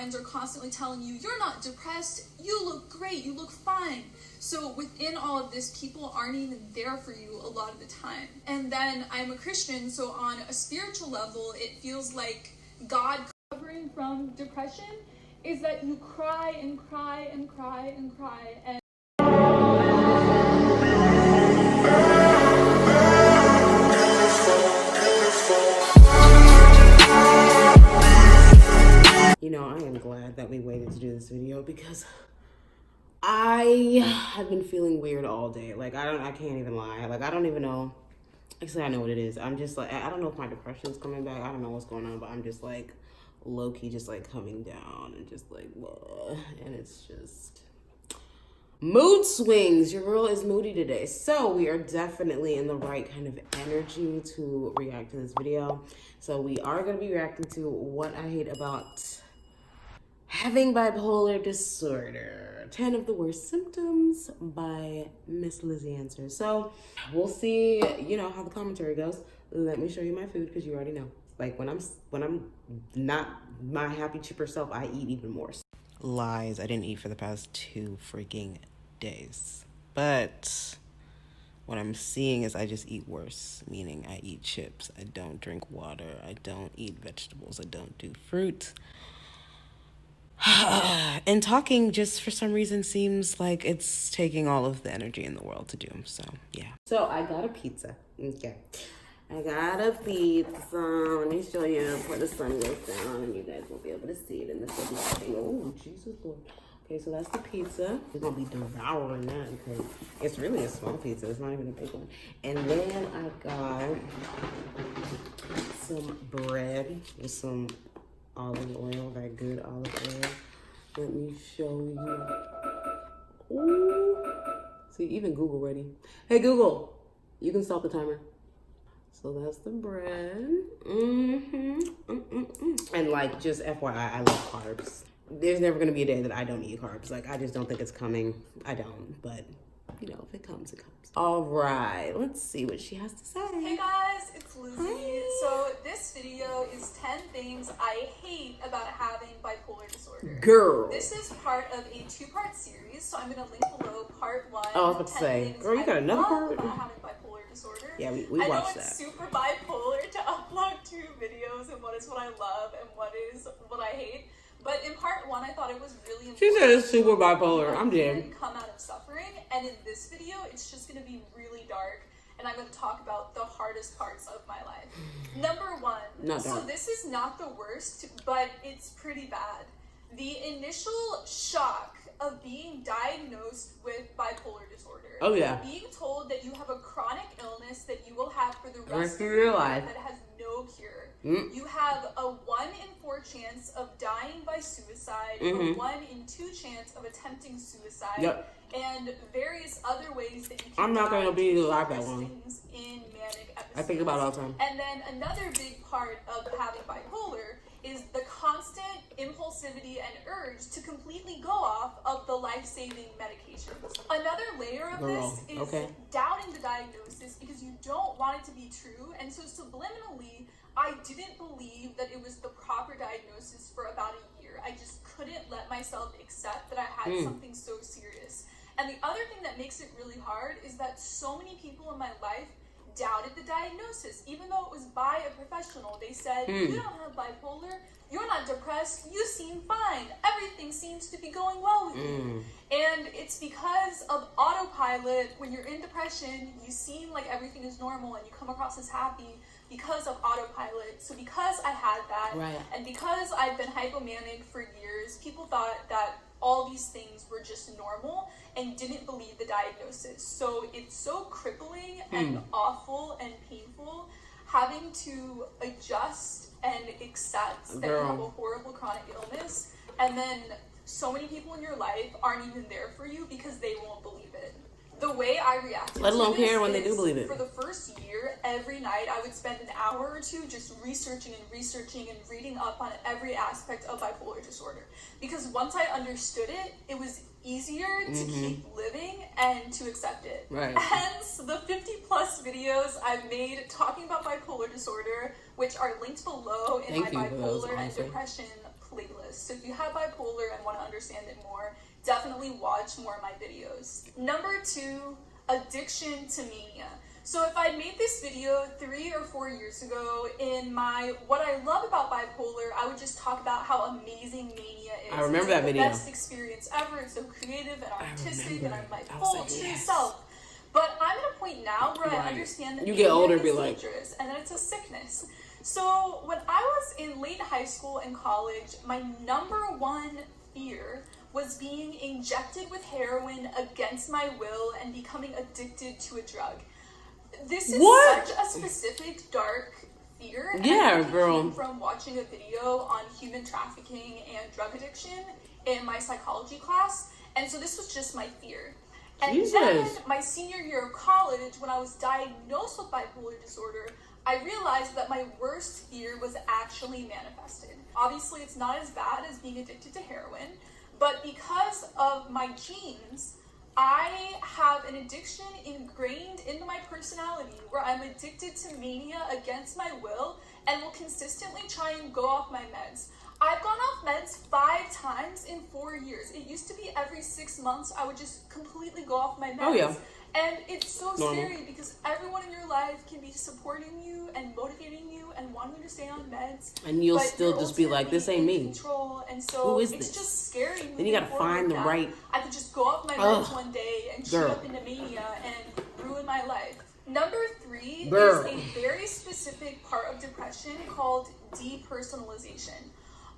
friends are constantly telling you, you're not depressed, you look great, you look fine. So within all of this, people aren't even there for you a lot of the time. And then I'm a Christian, so on a spiritual level, it feels like God covering from depression is that you cry and cry and cry and cry. And you know, I am glad that we waited to do this video because I have been feeling weird all day. Like, I can't even lie. Like, I don't even know. Actually, I know what it is. I'm just like, I don't know if my depression's coming back. I don't know what's going on, but I'm just like low-key just like coming down and just like, whoa. And it's just mood swings. Your girl is moody today. So we are definitely in the right kind of energy to react to this video. So we are going to be reacting to What I Hate About Having Bipolar Disorder, 10 of the Worst Symptoms by Miss Lizzie Answers. So we'll see, you know, how the commentary goes. Let me show you my food because you already know. Like when I'm not my happy chipper self, I eat even more. Lies, I didn't eat for the past 2 freaking days. But what I'm seeing is I just eat worse, meaning I eat chips, I don't drink water, I don't eat vegetables, I don't do fruit. And talking just for some reason seems like it's taking all of the energy in the world to do. So, yeah. So I got a pizza. Okay. I got a pizza. Let me show you before the sun goes down and you guys will be able to see it in the video. Oh, Jesus Lord. Okay, so that's the pizza. We're going to be devouring that because it's really a small pizza. It's not even a big one. And then I got some bread with some olive oil, that good olive oil. Let me show you. Ooh. See, even Google ready. Hey, Google, you can stop the timer. So that's the bread. And like, just FYI, I love carbs. There's never gonna be a day that I don't eat carbs. Like, I just don't think it's coming. I don't, but you know, if it comes, it comes. All right, let's see what she has to say. Hey guys, it's Lizzie. Hi. So this video is 10 things I hate about having bipolar disorder. Girl. This is part of a 2-part series, so I'm gonna link below part 1. Oh, I was about to say, girl, you got another part? About having bipolar disorder. Yeah, we watched that. I know that. it's super bipolar to upload 2 videos, and what is what I love and what is what I hate. But in part 1, I thought it was really important. She said it's super bipolar. I'm dead. Come out of suffering, and in this video, it's just going to be really dark, and I'm going to talk about the hardest parts of my life. Number 1. So this is not the worst, but it's pretty bad. The initial shock of being diagnosed with bipolar disorder. Oh yeah. Being told that you have a chronic illness that you will have for the rest of your life that has no cure. You have a 1 in 4 chance of dying by suicide, a 1 in 2 chance of attempting suicide, and various other ways that you can. I'm not gonna be alive that long. In manic episodes. I think about it all the time. And then another big part of having bipolar is the constant impulsivity and urge to completely go off of the life-saving medications. Another layer of this is doubting the diagnosis because you don't want it to be true, and so subliminally, I didn't believe that it was the proper diagnosis for about a year. I just couldn't let myself accept that I had something so serious. And the other thing that makes it really hard is that so many people in my life doubted the diagnosis, even though it was by a professional. They said, you don't have bipolar, you're not depressed, you seem fine, everything seems to be going well with you. And it's because of autopilot. When you're in depression, you seem like everything is normal and you come across as happy because of autopilot. So because I had that, and because I've been hypomanic for years, people thought that all these things were just normal and didn't believe the diagnosis. So it's so crippling and awful and painful having to adjust and accept that you have a horrible chronic illness, and then so many people in your life aren't even there for you because they won't believe it. The way I reacted let alone care when they do believe it. For the first year, every night I would spend an hour or 2 just researching and reading up on every aspect of bipolar disorder. Because once I understood it, it was easier to keep living and to accept it. Hence the 50+ videos I've made talking about bipolar disorder, which are linked below in my bipolar and depression playlist. So if you have bipolar and want to understand it more, definitely watch more of my videos. Number 2, addiction to mania. So if I made this video 3 or 4 years ago in my what I love about bipolar, I would just talk about how amazing mania is. I remember that video. It's the best experience ever. It's so creative and artistic, and I'm my full true self. But I'm at a point now where I understand that you get older, it's dangerous and that it's a sickness. So when I was in late high school and college, my number one fear was being injected with heroin against my will and becoming addicted to a drug. This is such a specific, dark fear. Yeah, and girl. Came from watching a video on human trafficking and drug addiction in my psychology class, and so this was just my fear. And then my senior year of college, when I was diagnosed with bipolar disorder, I realized that my worst fear was actually manifested. Obviously, it's not as bad as being addicted to heroin, but because of my genes, I have an addiction ingrained into my personality where I'm addicted to mania against my will and will consistently try and go off my meds. I've gone off meds 5 times in 4 years. It used to be every 6 months I would just completely go off my meds. Oh, yeah. And it's so scary because everyone in your life can be supporting you and motivating you and wanting you to stay on meds. And you'll still just be like, this ain't me. Control. And so who is it's this? Just scary. Then you gotta find the right. I could just go off my meds one day and shoot up into mania and ruin my life. Number 3 is a very specific part of depression called depersonalization.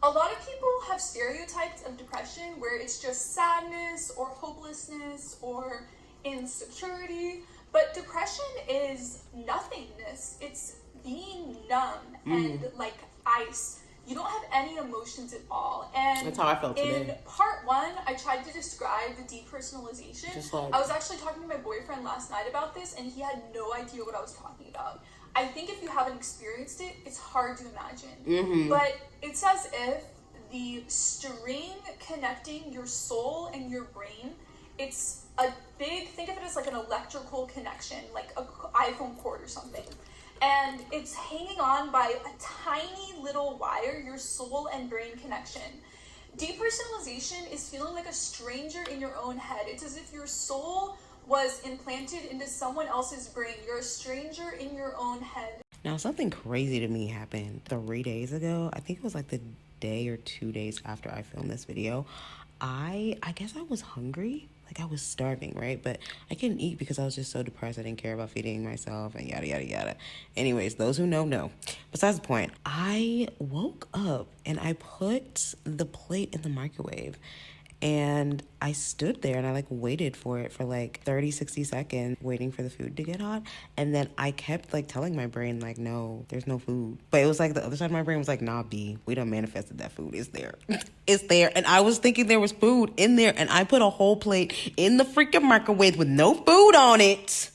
A lot of people have stereotypes of depression where it's just sadness or hopelessness or insecurity, but depression is nothingness. It's being numb and like ice. You don't have any emotions at all. And that's how I felt today. In part 1, I tried to describe the depersonalization. I was actually talking to my boyfriend last night about this, and he had no idea what I was talking about. I think if you haven't experienced it, it's hard to imagine. But it's as if the string connecting your soul and your brain, it's a big, think of it as like an electrical connection, like an iPhone cord or something. And it's hanging on by a tiny little wire, your soul and brain connection. Depersonalization is feeling like a stranger in your own head. It's as if your soul was implanted into someone else's brain. You're a stranger in your own head. Now, something crazy to me happened 3 days ago. I think it was like the day or 2 days after I filmed this video. I guess I was hungry. Like, I was starving, right? But I couldn't eat because I was just so depressed. I didn't care about feeding myself and yada, yada, yada. Anyways, those who know. Besides the point, I woke up and I put the plate in the microwave. And I stood there and I waited for it for 30, 60 seconds, waiting for the food to get hot. And then I kept telling my brain no, there's no food. But it was the other side of my brain was nah, B, we done manifested that food. It's there. It's there. And I was thinking there was food in there. And I put a whole plate in the freaking microwave with no food on it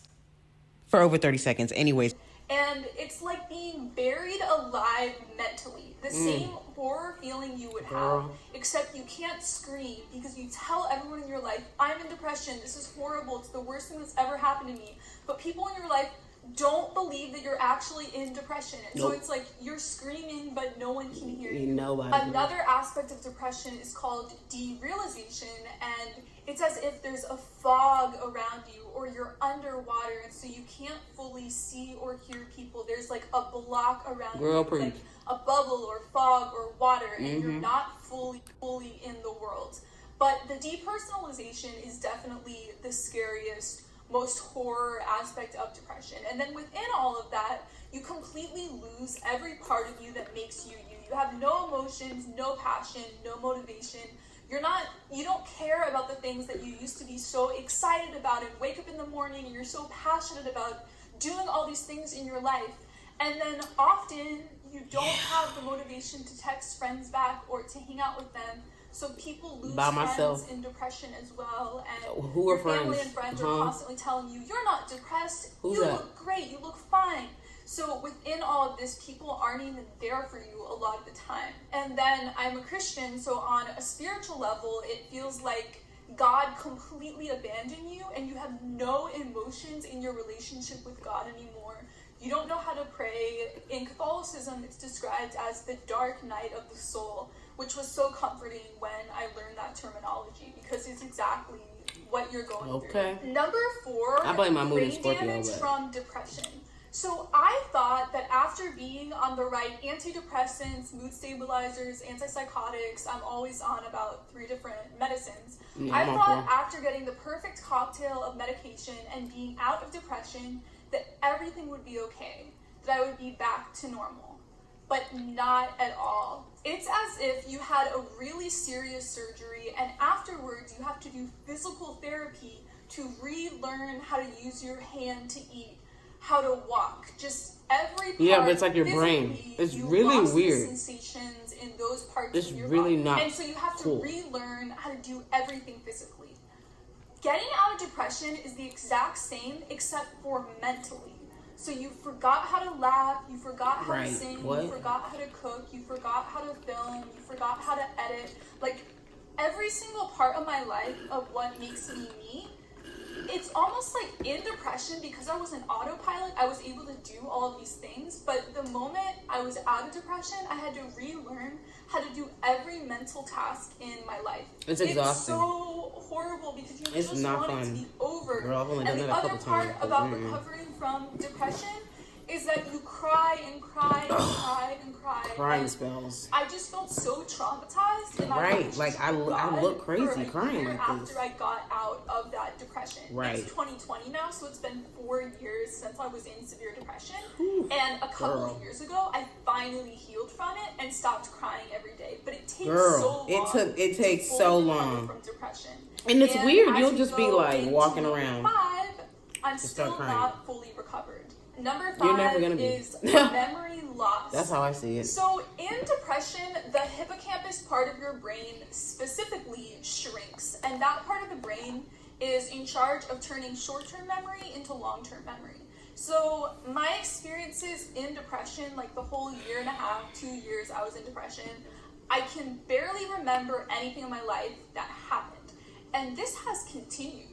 for over 30 seconds. Anyways. And it's like being buried alive mentally. The same horror feeling you would have, except you can't scream because you tell everyone in your life, I'm in depression, this is horrible, it's the worst thing that's ever happened to me. But people in your life don't believe that you're actually in depression. And so it's you're screaming, but no one can hear you. Another aspect of depression is called derealization, and it's as if there's a fog around you or you're underwater, and so you can't fully see or hear people. There's a block around you, a bubble or fog or water, and you're not fully in the world. But the depersonalization is definitely the scariest, most horror aspect of depression. And then within all of that, you completely lose every part of you that makes you you. You have no emotions, no passion, no motivation. You don't care about the things that you used to be so excited about and wake up in the morning and you're so passionate about doing all these things in your life. And then often you don't have the motivation to text friends back or to hang out with them. So people lose friends in depression as well. And your family and friends are constantly telling you, you're not depressed. Look great. You look fine. So within all of this, people aren't even there for you a lot of the time. And then I'm a Christian, so on a spiritual level, it feels like God completely abandoned you and you have no emotions in your relationship with God anymore. You don't know how to pray. In Catholicism, it's described as the dark night of the soul, which was so comforting when I learned that terminology because it's exactly what you're going through. Number 4, I blame my mood in brain Scorpio, damage but... from depression. So I thought that after being on the right antidepressants, mood stabilizers, antipsychotics, I'm always on about 3 different medicines. Yeah, I thought after getting the perfect cocktail of medication and being out of depression that everything would be okay, that I would be back to normal. But not at all. It's as if you had a really serious surgery and afterwards you have to do physical therapy to relearn how to use your hand to eat, how to walk, just every part. Yeah, but it's like your brain. It's really weird. The sensations in those parts it's of your really body. not And so you have to cool. relearn how to do everything physically. Getting out of depression is the exact same except for mentally. So you forgot how to laugh, you forgot how to sing, you forgot how to cook, you forgot how to film, you forgot how to edit. Like every single part of my life of what makes me me, it's almost like in depression, because I was an autopilot, I was able to do all of these things, but the moment I was out of depression, I had to relearn how to do every mental task in my life. It's exhausting. It's so horrible because you it's just not want fun. it to be over. Girl, I've only done and the that a other couple part times. about recovering from depression is that you cry and cry and cry and cry. Crying spells. I just felt so traumatized. And right, like I look crazy crying like this. After I got out of that depression. Right. It's 2020 now, so it's been 4 years since I was in severe depression. And a couple of years ago, I finally healed from it and stopped crying every day. But it takes so long. It takes so long. From depression. And it's weird. You'll just be like walking around. I'm still not fully recovered. Number 5 You're never gonna be. is memory loss. That's how I see it. So in depression, the hippocampus part of your brain specifically shrinks. And that part of the brain is in charge of turning short-term memory into long-term memory. So my experiences in depression, like the whole year and a half, 2 years I was in depression, I can barely remember anything in my life that happened. And this has continued.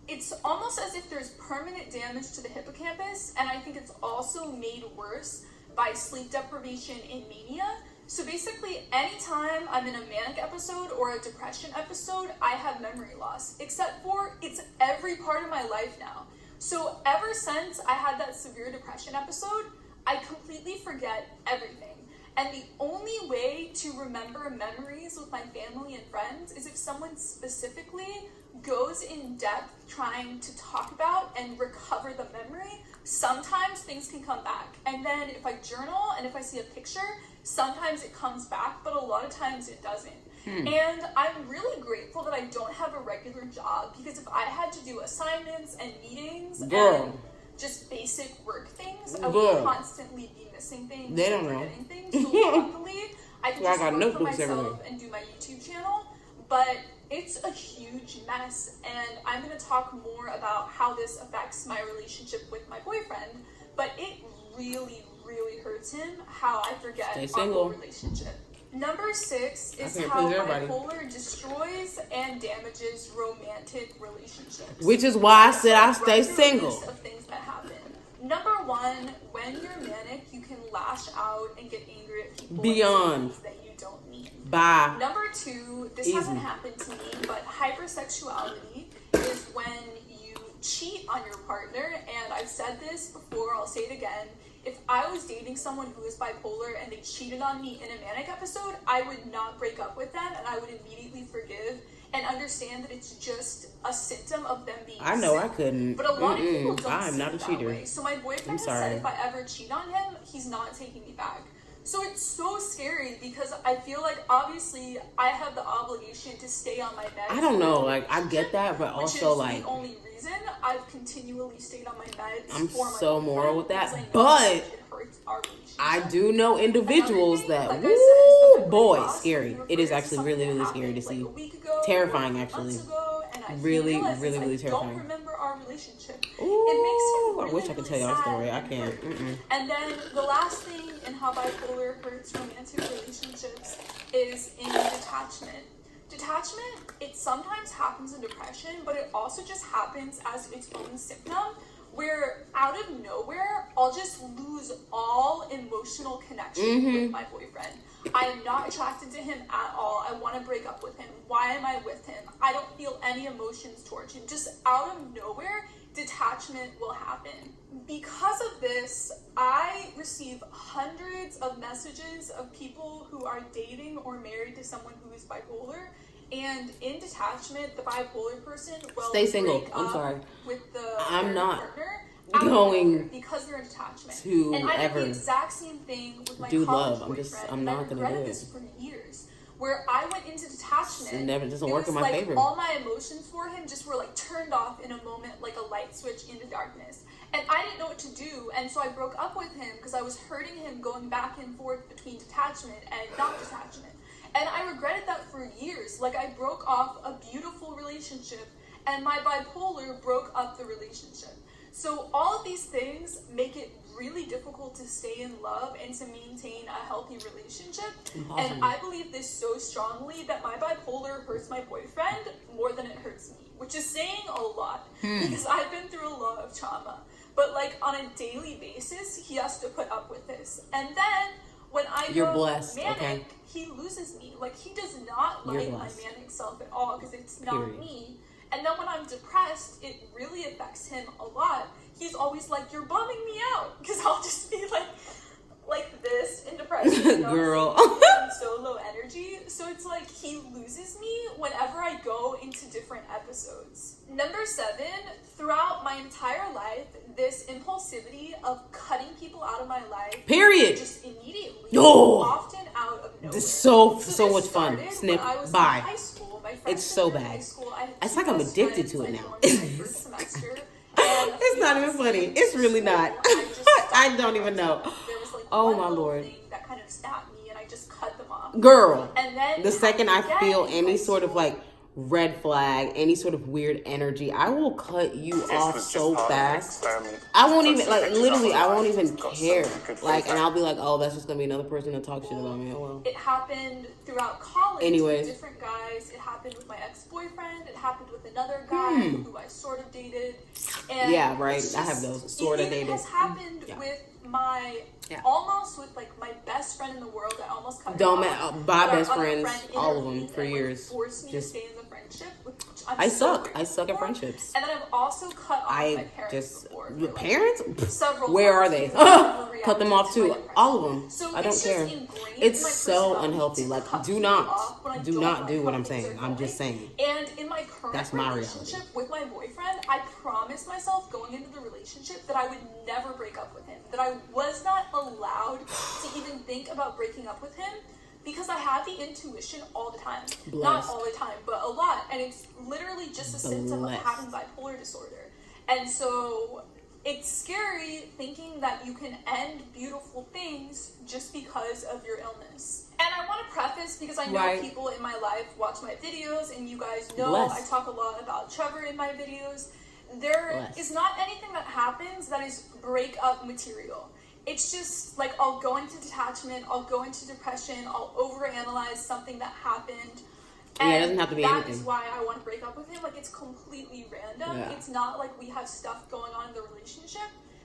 It's almost as if there's permanent damage to the hippocampus, and I think it's also made worse by sleep deprivation in mania. So basically, anytime I'm in a manic episode or a depression episode, I have memory loss, except for it's every part of my life now. So ever since I had that severe depression episode, I completely forget everything. And the only way to remember memories with my family and friends is if someone specifically goes in depth trying to talk about and recover the memory. Sometimes things can come back. And then if I journal and if I see a picture, sometimes it comes back, but a lot of times it doesn't. And I'm really grateful that I don't have a regular job, because if I had to do assignments and meetings and just basic work things, I would constantly be missing things. They don't know. Forgetting things. So luckily, I can just work for myself everywhere. and do my YouTube channel. But it's a huge mess, and I'm going to talk more about how this affects my relationship with my boyfriend. But it really, really hurts him how I forget our whole relationship. Number 6 is how bipolar destroys and damages romantic relationships. Which is why I said I stay single. Of things that happen. Number 1, when you're manic, you can lash out and get angry at people beyond that you don't mean. Bye. Number 2, this hasn't happened to me, but hypersexuality is when you cheat on your partner. And I've said this before, I'll say it again. If I was dating someone who is bipolar and they cheated on me in a manic episode, I would not break up with them, and I would immediately forgive and understand that it's just a symptom of them being I know sick. I couldn't. But a lot of people don't I'm see not it a cheater. that way. So my boyfriend has said if I ever cheat on him, he's not taking me back. So it's so scary because I feel like obviously I have the obligation to stay on my meds. I don't know, like I get that, but also like the only reason I've continually stayed on my meds. I'm for my so moral with that, because but it hurts our relationship. I do know individuals thing, that, like I said, is the boy, loss. scary. It is actually really, really scary to see. Terrifying, actually. Really, really, really terrifying. I don't remember our relationship. Ooh, It makes you really, I wish I could tell y'all a story. I can't. And then the last thing in how bipolar hurts romantic relationships is in detachment. Detachment, it sometimes happens in depression, but it also just happens as its own symptom where out of nowhere, I'll just lose all emotional connection with my boyfriend. I am not attracted to him at all. I want to break up with him. Why am I with him? I don't feel any emotions towards him. Just out of nowhere, detachment will happen. Because of this, I receive hundreds of messages of people who are dating or married to someone who is bipolar. And in detachment, the bipolar person will stay single. break I'm up sorry. with the I'm not partner going because they're in detachment. to and I did ever the exact same thing with my do college love. boyfriend. I'm not I gonna do regretted it. this for years, where I went into detachment. It never doesn't it work in was my like favor. all my emotions for him just were like turned off in a moment, like a light switch into darkness. And I didn't know what to do, and so I broke up with him because I was hurting him going back and forth between detachment and not detachment. And I regretted that for years. Like, I broke off a beautiful relationship, and my bipolar broke up the relationship. So all of these things make it really difficult to stay in love and to maintain a healthy relationship. Impossible. And I believe this so strongly that my bipolar hurts my boyfriend more than it hurts me, which is saying a lot because I've been through a lot of trauma. But like on a daily basis, he has to put up with this. And then when I You're go blessed, manic, okay? he loses me. Like, he does not You're like my blessed. manic self at all because it's not Period. me. And then when I'm depressed, it really affects him a lot. He's always like, "You're bumming me out," because I'll just be like this in depression. Girl. I'm so low energy. So it's like he loses me whenever I go into different episodes. Number 7, throughout my entire life, this impulsivity of cutting people out of my life. Period. Just immediately. Oh. Often out of nowhere. This is so this much fun. started Snip. when I was Bye. in high school. My It's so freshman year of bad. high school, I had It's two like I'm best addicted friends to it I now. formed in my first semester. And a It's not few even months funny. into It's really school, not. I just I stopped don't even know. There was like Oh one my little Lord. thing that kind of snapped me, and I just cut them off. Girl, And then the second I again feel in any high sort of school, like red flag, any sort of weird energy, I will cut you off so fast. I won't even, like, literally, I won't even care. Like, and I'll be like, oh, that's just gonna be another person to talk shit about me. Oh, well. It happened throughout college Anyways. with different guys. It happened with my ex-boyfriend. It happened with another guy who I sort of dated. And Yeah, right. it's I have just- those. Sort of it dated. has happened Yeah. with my, Yeah. almost with like my best friend in the world. I almost cut Don't her ma- off. my But our best other friends, friend all of them, intervened for and, like, years. forced me Just- to stay in the friendship, which I'm I so suck. I grateful suck at for. friendships. And then I've also cut off my I parents just before. for, with like, parents. several Where are months they? because they Cut them overreacted off to my too. depression. All of them. So I don't it's care. just ingrained It's in my so personality unhealthy. to Like, cut do people not, off when I do don't not like do what how I'm things saying. are I'm just going. saying. And in my current That's my relationship reality. with my boyfriend, I promised myself going into the relationship that I would never break up with him. That I was not allowed to even think about breaking up with him because I have the intuition all the time. Not Blessed. all the time, but a lot. And it's literally just a symptom of Blessed. having bipolar disorder. And so it's scary thinking that you can end beautiful things just because of your illness. And I want to preface, because I know Right. people in my life watch my videos, and you guys know Blessed. I talk a lot about Trevor in my videos. There Blessed. is not anything that happens that is breakup material. It's just like I'll go into detachment, I'll go into depression, I'll overanalyze something that happened. Yeah, it doesn't have to be that anything. is why I want to break up with him. Like, it's completely random. Yeah. It's not like we have stuff going on in the relationship.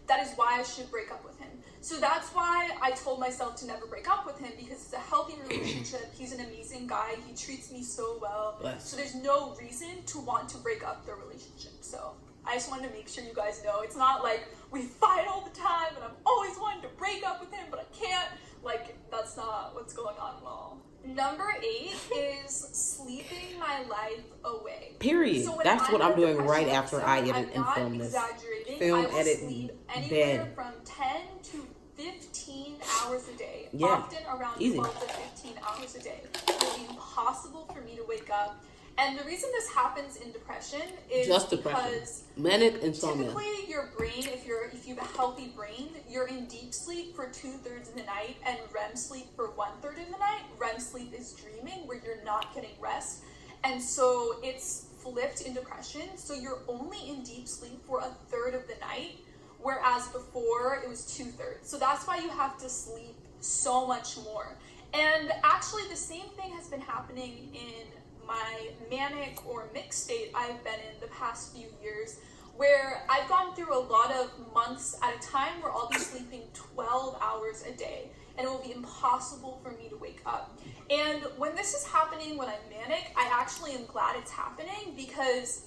That is why I should break up with him. So that's why I told myself to never break up with him, because it's a healthy relationship. He's an amazing guy. He treats me so well. Bless. So there's no reason to want to break up the relationship. So I just wanted to make sure you guys know. It's not like we fight all the time and I'm always wanting to break up with him, but I can't. Like, that's not what's going on at all. Number 8 is sleeping my life away. Period. So when That's I'm what I'm in a doing right depression after episode, I edit I'm and not film this. exaggerating. Film, I will edit, sleep anywhere bed. from 10 to 15 hours a day. Yeah. Often around Easy. 12 to 15 hours a day. It will be impossible for me to wake up. And the reason this happens in depression is Just depression. because Manic insomnia. typically your brain, if you have a healthy brain, you're in deep sleep for 2/3 of the night and REM sleep for 1/3 of the night. REM sleep is dreaming, where you're not getting rest. And so it's flipped in depression. So you're only in deep sleep for 1/3 of the night, whereas before it was 2/3. So that's why you have to sleep so much more. And actually the same thing has been happening in my manic or mixed state I've been in the past few years, where I've gone through a lot of months at a time where I'll be sleeping 12 hours a day, and it will be impossible for me to wake up. And when this is happening when I'm manic, I actually am glad it's happening, because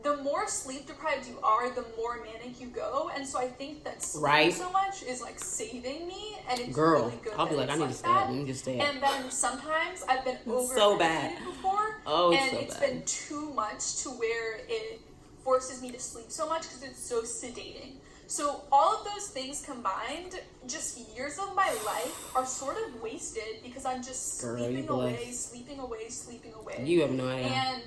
the more sleep deprived you are, the more manic you go. And so I think that sleeping so much is like saving me, and it's really good. I'll be like, I need to stay up. Let me just stay up. And then sometimes I've been so bad before, and it's been too much to where it forces me to sleep so much because it's so sedating. So all of those things combined, just years of my life are sort of wasted because I'm just sleeping away. You have no idea. And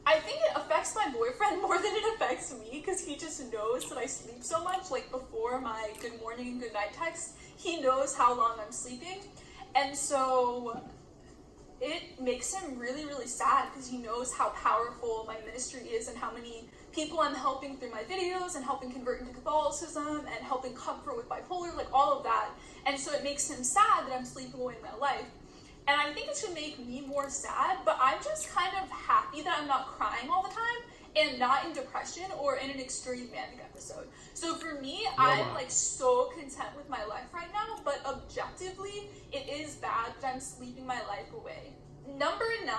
I think it affects my boyfriend more than it affects me, because he just knows that I sleep so much. Like, before my good morning and good night text, he knows how long I'm sleeping. And so it makes him really, really sad, because he knows how powerful my ministry is and how many people I'm helping through my videos and helping convert into Catholicism and helping comfort with bipolar, like all of that. And so it makes him sad that I'm sleeping away my life. And I think it should make me more sad, but I'm just kind of happy that I'm not crying all the time and not in depression or in an extreme manic episode. So for me, I'm like so content with my life right now, but objectively, it is bad that I'm sleeping my life away. Number 9,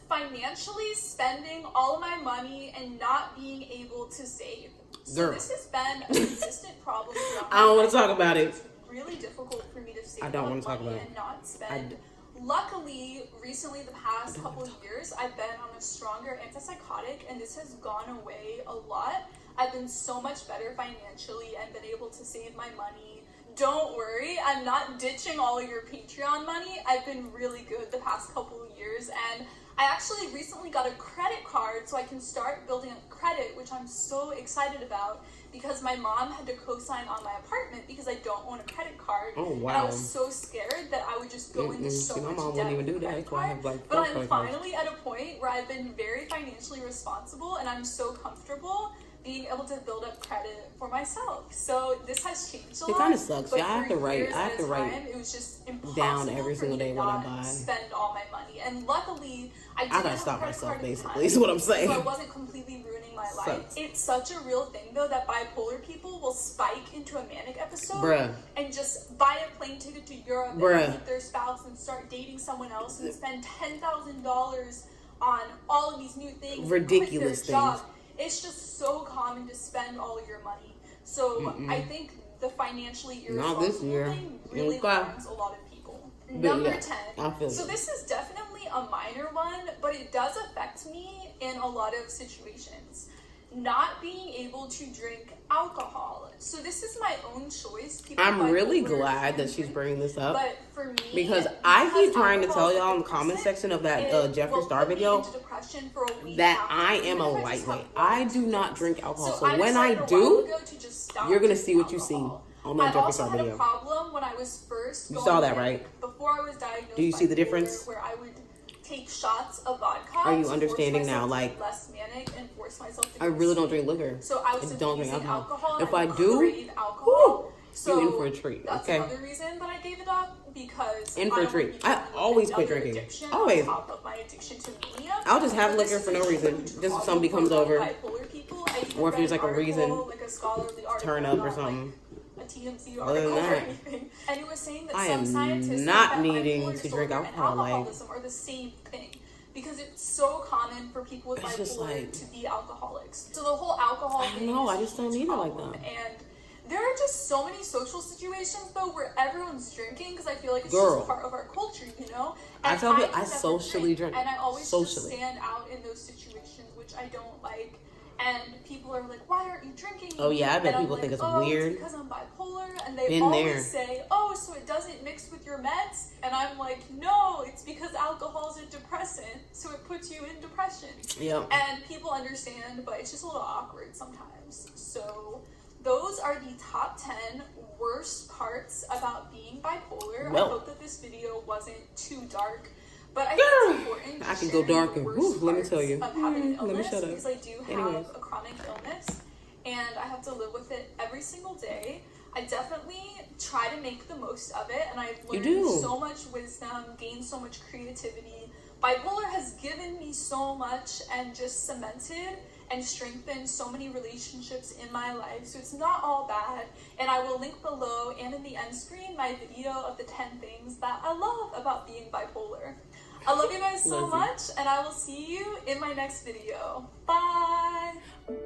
financially spending all of my money and not being able to save. So this has been a consistent problem. I don't want to talk about it. It's really difficult for me to save I don't want to talk about it and not spend. Luckily, recently, the past couple of years, I've been on a stronger antipsychotic, and this has gone away a lot. I've been so much better financially and been able to save my money. Don't worry, I'm not ditching all of your Patreon money. I've been really good the past couple of years, and I actually recently got a credit card so I can start building up credit, which I'm so excited about, because my mom had to co-sign on my apartment because I don't own a credit card. Oh, wow. And I was so scared that I would just go into so much my mom debt wouldn't even do with that. a That's credit why I card. have like But I'm finally at a point where I've been very financially responsible, and I'm so comfortable being able to build up credit for myself. So this has changed a lot. It kind of sucks. But Yeah, I have to write. it was just impossible down every single day what I buy. Spend all my money, and luckily I gotta stop myself. Basically, is what I'm saying. So I wasn't completely ruining my life. It's such a real thing, though, that bipolar people will spike into a manic episode and just buy a plane ticket to Europe and meet their spouse and start dating someone else and spend $10,000 on all of these new things. Ridiculous things. It's just so common to spend all of your money. So I think the financially irresponsible thing really harms a lot of people. Number 10. So this is definitely a minor one, but it does affect me in a lot of situations. Not being able to drink alcohol. So this is my own choice. I'm really glad that she's bringing this up. But for me, because I keep trying to tell y'all in the comment section of that Jeffree Star video that I am a lightweight. I do not drink alcohol. So when I do, you're going to see what you see on that Jeffree Star video. I also had a problem when I was first You saw that, right? Before I was diagnosed. Do you see the difference? Where I would take shots of vodka. Are you understanding now? Like, less manic and force myself to I really don't drink liquor. So I was don't drink alcohol. If I do, you're in for a treat. That's another reason that I gave it up, because in for a treat. I always quit drinking. Always. On top of my addiction to mania. I'll just have liquor for no reason. Just if somebody comes over, or if there's like a reason, turn up or something. A TMZ Other than article or that, anything. And it was saying that I some am scientists not think that needing bipolar to drink disorder and alcohol, alcoholism are the same thing, because it's so common for people with bipolar to be alcoholics. So the whole alcohol thing. No, I just don't need it like that. And there are just so many social situations though where everyone's drinking, because I feel like it's just part of our culture, you know. And I tell you, I socially drink, and I always just stand out in those situations, which I don't like. And people are like, "Why aren't you drinking?" Oh yeah, I bet people think it's weird. It's because I'm bipolar, and they always say, "Oh, so it doesn't mix with your meds?" And I'm like, "No, it's because alcohol is a depressant, so it puts you in depression." Yep. And people understand, but it's just a little awkward sometimes. So those are the top 10 worst parts about being bipolar. I hope that this video wasn't too dark. But I think it's important to I can go darker. Let me tell you. Of having an illness, let me shut up. because I do have a chronic illness, and I have to live with it every single day. I definitely try to make the most of it, and I've learned so much wisdom, gained so much creativity. Bipolar has given me so much and just cemented and strengthened so many relationships in my life. So it's not all bad. And I will link below and in the end screen my video of the 10 things that I love about being bipolar. I love you guys so much, and I will see you in my next video. Bye!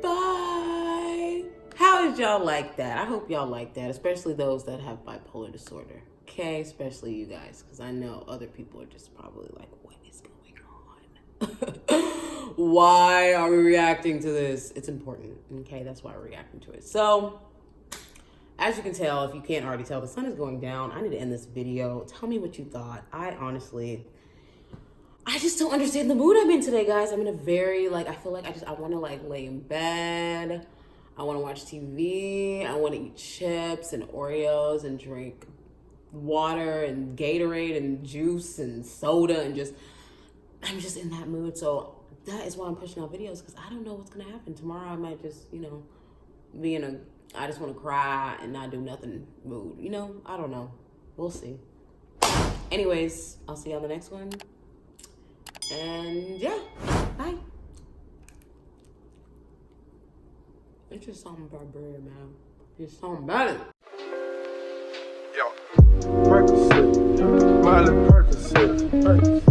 Bye! How did y'all like that? I hope y'all like that, especially those that have bipolar disorder. Okay, especially you guys, because I know other people are just probably like, what is going on? Why are we reacting to this? It's important, okay? That's why we're reacting to it. So, as you can tell, if you can't already tell, the sun is going down. I need to end this video. Tell me what you thought. I just don't understand the mood I'm in today, guys. I'm in a very, I feel like I want to, lay in bed. I want to watch TV. I want to eat chips and Oreos and drink water and Gatorade and juice and soda and I'm just in that mood. So that is why I'm pushing out videos, because I don't know what's going to happen. Tomorrow I might just, be in a, I just want to cry and not do nothing mood. I don't know. We'll see. Anyways, I'll see you on the next one. And yeah, bye. It's just something about bread, man. Just something about it. Yo, Percocet, Miley Percocet.